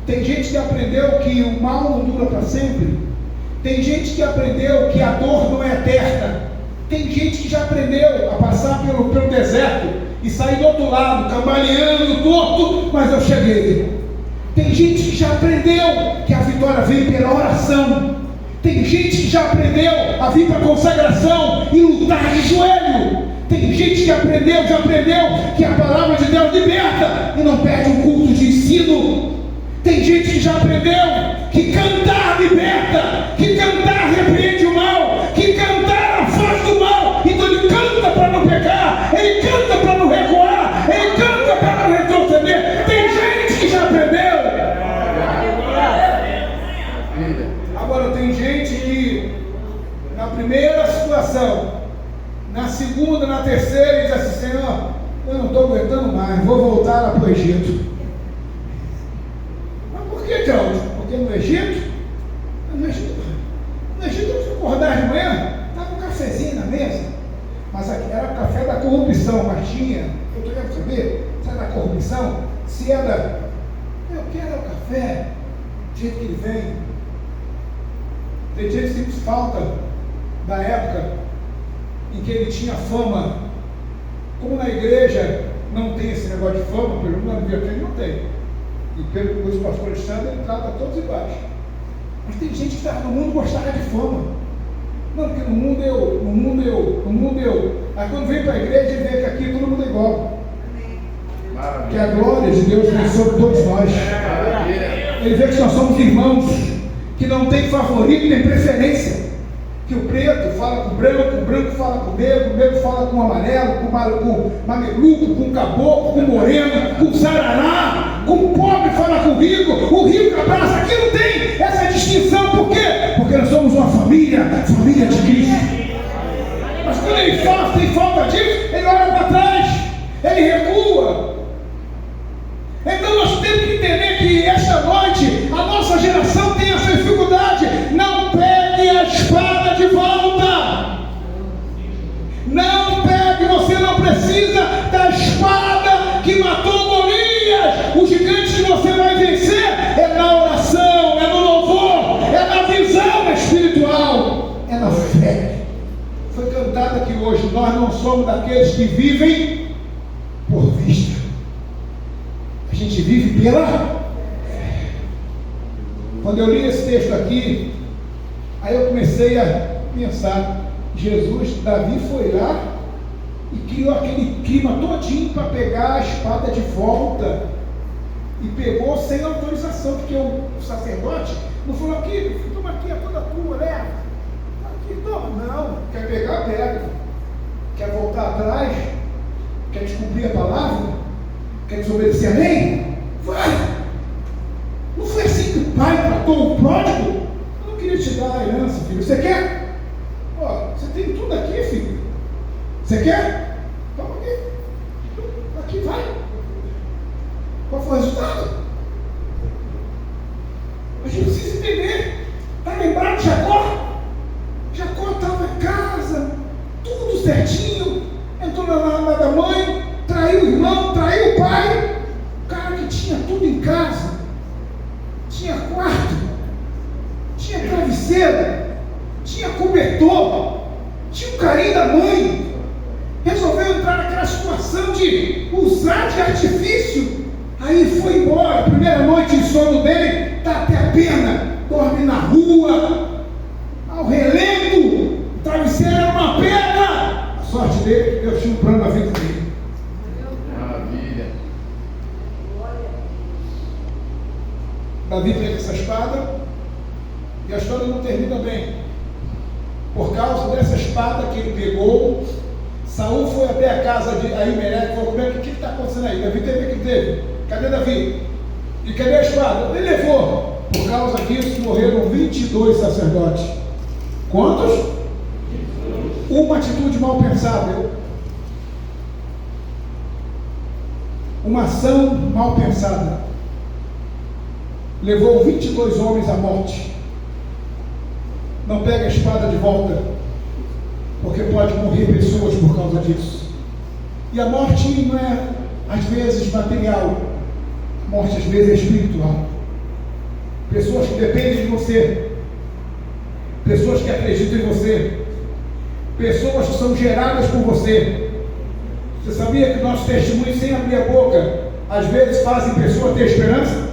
Tem gente que aprendeu que o mal não dura para sempre. Tem gente que aprendeu que a dor não é eterna. Tem gente que já aprendeu a passar pelo deserto e sair do outro lado, cambaleando, torto, mas eu cheguei. Tem gente que já aprendeu que a vitória vem pela oração. Tem gente que já aprendeu a vir para a consagração e lutar de joelho. Tem gente que já aprendeu que a palavra de Deus liberta e não perde um culto de ensino. vencido. Tem gente que já aprendeu que cantar liberta, que cantar repreende o mal, que cantar afasta o mal. Então ele canta para não pecar, ele canta para não recuar, ele canta para não retroceder. Tem gente que já aprendeu. Agora tem gente que na primeira situação, na segunda, na terceira, diz assim: Senhor, eu não estou aguentando mais, vou voltar lá para o Egito. Mas por que, Cláudio? Porque no Egito, se acordar de manhã, estava um cafezinho na mesa, mas era o café da corrupção, mas tinha, eu estou querendo saber, se era da corrupção, se era, eu quero o café, do jeito que ele vem. Tem gente que sempre falta da época em que ele tinha fama. Como na igreja não tem esse negócio de fama, pelo menos na biblioteca não tem. E pelo que os pastores chamam, ele trata todos iguais. Mas tem gente que está no mundo gostava de fama. Não, porque no mundo eu. Aí quando vem para a igreja, ele vê que aqui todo mundo é igual. Que a glória de Deus vem sobre todos nós. Ele vê que nós somos irmãos, que não tem favorito nem preferência. Que o preto fala com o branco fala com o negro fala com o amarelo, com o mameluco, com o caboclo, com o moreno, com o sarará, com o pobre fala com o rico abraça. Aqui não tem essa distinção. Por quê? Porque nós somos uma família de Cristo. Mas quando ele tem falta disso, ele olha para trás, ele recua. Então nós temos que entender que esta noite a nossa geração tem essa dificuldade. Não pegue a espada de volta. Não pegue, você não precisa da espada que matou Golias. O gigante que você vai vencer é na oração, é no louvor, é na visão espiritual, é na fé. Foi cantado aqui hoje: nós não somos daqueles que vivem por vista. A gente vive pela fé. Quando eu li esse texto aqui, aí eu comecei a pensar: Davi foi lá e criou aquele clima todinho para pegar a espada de volta, e pegou sem autorização, porque o sacerdote não falou: aqui, toma aqui, é toda tua, leva aqui, toma. Não, quer pegar, pega. Quer voltar atrás, quer descumprir a palavra, quer desobedecer a lei? Vai! Não foi assim que o pai tratou o pródigo? Eu não queria te dar a herança, filho. Você quer? Ó, você tem tudo aqui, filho. Você quer? Toma aqui. Aqui, vai. Qual foi o resultado? A gente precisa entender. Está lembrado de Jacó? Jacó estava em casa, tudo certinho. Entrou na da mãe, traiu o irmão, traiu o pai. O cara que tinha tudo em casa, tinha quarto, tinha travesseiro, tinha cobertor, tinha o carinho da mãe, resolveu entrar naquela situação de usar de artifício. Aí foi embora. A primeira noite de sono dele, dá até pena, dorme na rua, ao relento, o travesseiro era uma pedra. A sorte dele é que Deus tinha um plano na vida dele.
Maravilha.
Davi pega essa espada e a história não termina bem. Por causa dessa espada que ele pegou, Saul foi até a casa de Ahimelech e falou: o que está acontecendo aí? Davi teve o que teve. Cadê Davi? E cadê a espada? Ele levou. Por causa disso morreram 22 sacerdotes. Quantos? Uma atitude mal pensada. Uma ação mal pensada levou 22 homens à morte. Não pega a espada de volta, porque pode morrer pessoas por causa disso. E a morte não é às vezes material, a morte às vezes é espiritual. Pessoas que dependem de você, pessoas que acreditam em você, pessoas que são geradas por você. Você sabia que nossos testemunhos, sem abrir a boca, às vezes fazem pessoa ter esperança?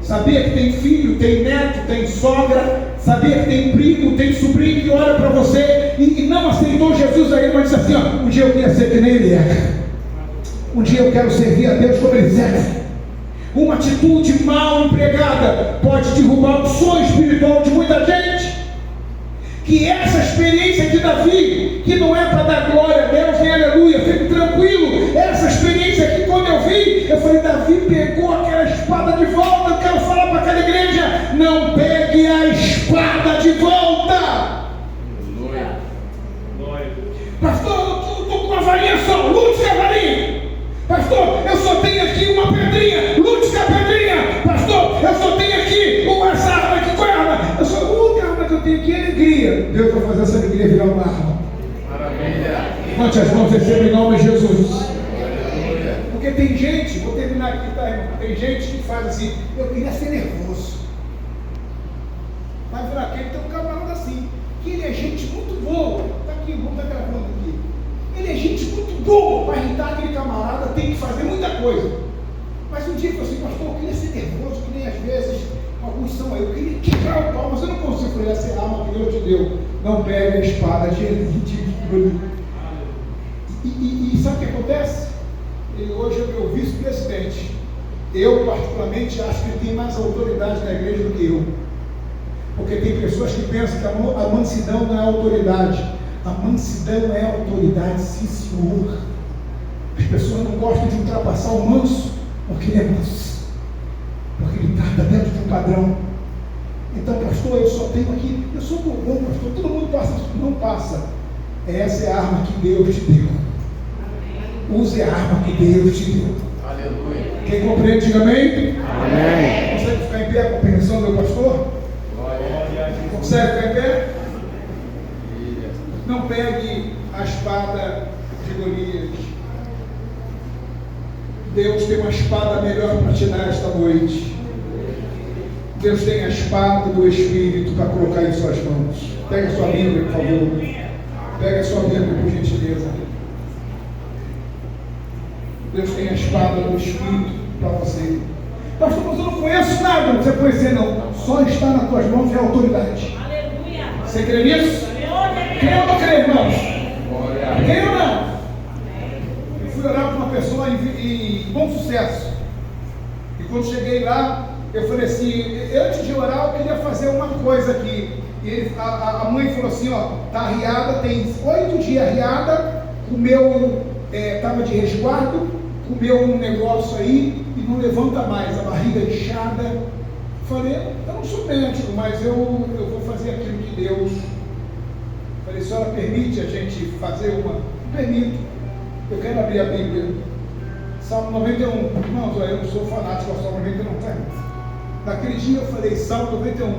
Sabia que tem filho, tem neto, tem sogra? Sabia que tem primo, tem sobrinho que olha para você e não aceitou Jesus ainda, mas disse assim: ó, um dia eu quero ser que nem ele é. Um dia eu quero servir a Deus como ele serve. Uma atitude mal empregada pode derrubar o sonho espiritual de muita gente. Que essa experiência de Davi, que não é para dar glória a Deus, nem aleluia, fique tranquilo. Essa experiência aqui, quando eu vi, eu falei, Davi pegou aquela espada de volta. Eu quero falar para aquela igreja, não pegue a espada de volta. Pastor, eu estou com uma varinha só, lute com a varinha. Pastor, eu só tenho aqui uma pedrinha, lute com a pedrinha. Pastor, eu só tenho aqui essa arma aqui, qual é a arma? Eu só, a única arma que eu tenho aqui é alegria. Deus vai fazer essa alegria virar uma arma.
Maravilha.
Levante as mãos, receba em nome de Jesus. Porque tem gente, vou terminar aqui, tá, irmão? Tem gente que faz assim, eu queria ser nervoso. Vai virar aquele, tem um camarada assim, que ele é gente muito boa. Está aqui, vamos estar gravando aqui. Ele é gente muito boa para irritar aquele camarada, tem que fazer muita coisa. Mas um dia ele falou assim, pastor, eu queria ser nervoso, que nem às vezes alguns são aí, eu queria quebrar o pau, mas eu não consigo. Falei, essa é a arma que Deus te deu. Não pegue a espada de elite. E sabe o que acontece? Ele hoje é meu vice-presidente. Eu, particularmente, acho que ele tem mais autoridade na igreja do que eu. Porque tem pessoas que pensam que a mansidão não é autoridade. A mansidão é autoridade, sim, senhor. As pessoas não gostam de ultrapassar o manso, porque ele é manso. Porque ele está dentro de um padrão. Então, pastor, eu só tenho aqui, eu sou bom, pastor, todo mundo passa, não passa. Essa é a arma que Deus te deu. Use a arma que Deus te deu.
Aleluia.
Quem compreende, diga amém.
Amém.
Consegue ficar em pé a compreensão do meu pastor?
Glória.
Consegue ficar em pé? Não pegue a espada de Golias. Deus tem uma espada melhor para te dar esta noite. Deus tem a espada do Espírito para colocar em suas mãos. Pega a sua Bíblia, por favor. Pega a sua Bíblia, por gentileza. Deus tem a espada do Espírito para você. Pastor, mas eu não conheço nada. Você pode dizer não. Só está nas tuas mãos é autoridade.
Aleluia.
Você crê nisso? Crê ou não crê, irmãos? Crê ou não? Eu fui orar para uma pessoa em Bom Sucesso. E quando cheguei lá, eu falei assim, antes de orar eu queria fazer uma coisa aqui. E a mãe falou assim, ó, tá arriada, tem 8 dias arriada, comeu, estava de resguardo, comeu um negócio aí e não levanta mais, a barriga inchada. Falei, eu não sou médico, mas eu vou fazer aquilo que Deus. Falei, a senhora permite a gente fazer uma? Permito. Eu quero abrir a Bíblia. Salmo 91. Irmãos, eu não sou fanático ao Salmo 91, tá? Naquele dia eu falei, Salmo 91.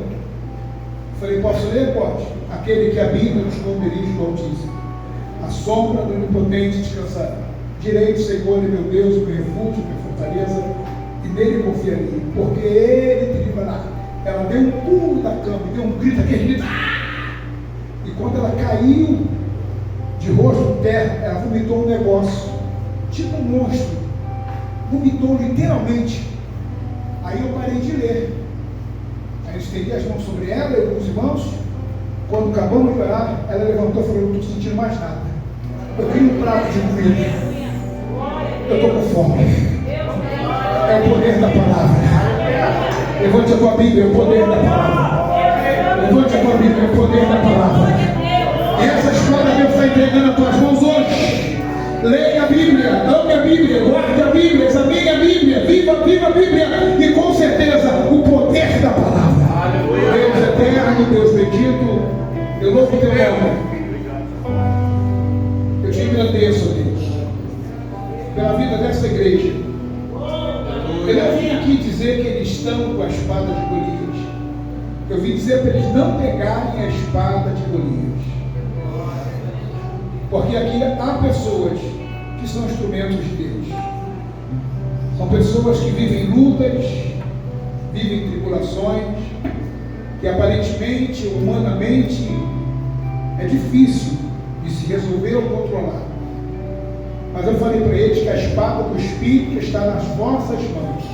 Falei, posso ler? Pode. Aquele que habita nos esconderijos do Altíssimo, a sombra do Onipotente descansará. Direi do Senhor, meu Deus, meu refúgio, minha fortaleza, e nele confiarei, porque ele te livrará. Ela deu um pulo da cama, deu um grito, aquele grito. E quando ela caiu de rosto em terra, ela vomitou um negócio, tipo um monstro. Vomitou literalmente. Aí eu parei de ler. Aí eu estendi as mãos sobre ela, eu com os irmãos. Quando acabamos de orar, ela levantou e falou, eu não estou sentindo mais nada. Eu queria um prato de comida. Eu estou com fome. É o poder da palavra. Levante a tua Bíblia, é o poder da palavra. Levante a tua Bíblia, é o poder da palavra. E essa espada Deus está entregando nas tuas mãos hoje. Leia a Bíblia, ame a Bíblia, guarde a Bíblia, examine a Bíblia, viva a Bíblia e com certeza o poder da palavra. Deus eterno, Deus bendito, eu louvo teu nome. Eu te agradeço, Deus, pela vida dessa igreja. Eu não vim aqui dizer que eles estão com a espada de Golias. Eu vim dizer para eles não pegarem a espada de Golias. Porque aqui há pessoas que são instrumentos de Deus. São pessoas que vivem lutas, vivem tribulações, que aparentemente, humanamente, é difícil de se resolver ou controlar. Mas eu falei para eles que a espada do Espírito está nas vossas mãos.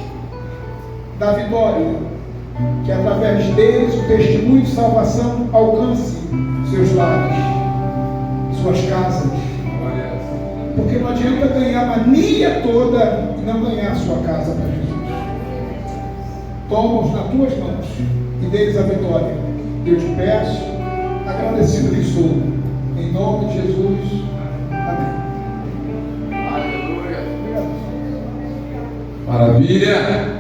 Da vitória, que através deles o testemunho de salvação alcance seus lares, suas casas. Porque não adianta ganhar a mania toda e não ganhar a sua casa para Jesus. toma-os nas tuas mãos e deles a vitória. Eu te peço, agradecido que estou, em nome de Jesus. Amém.
Aleluia.
Obrigado.
Maravilha.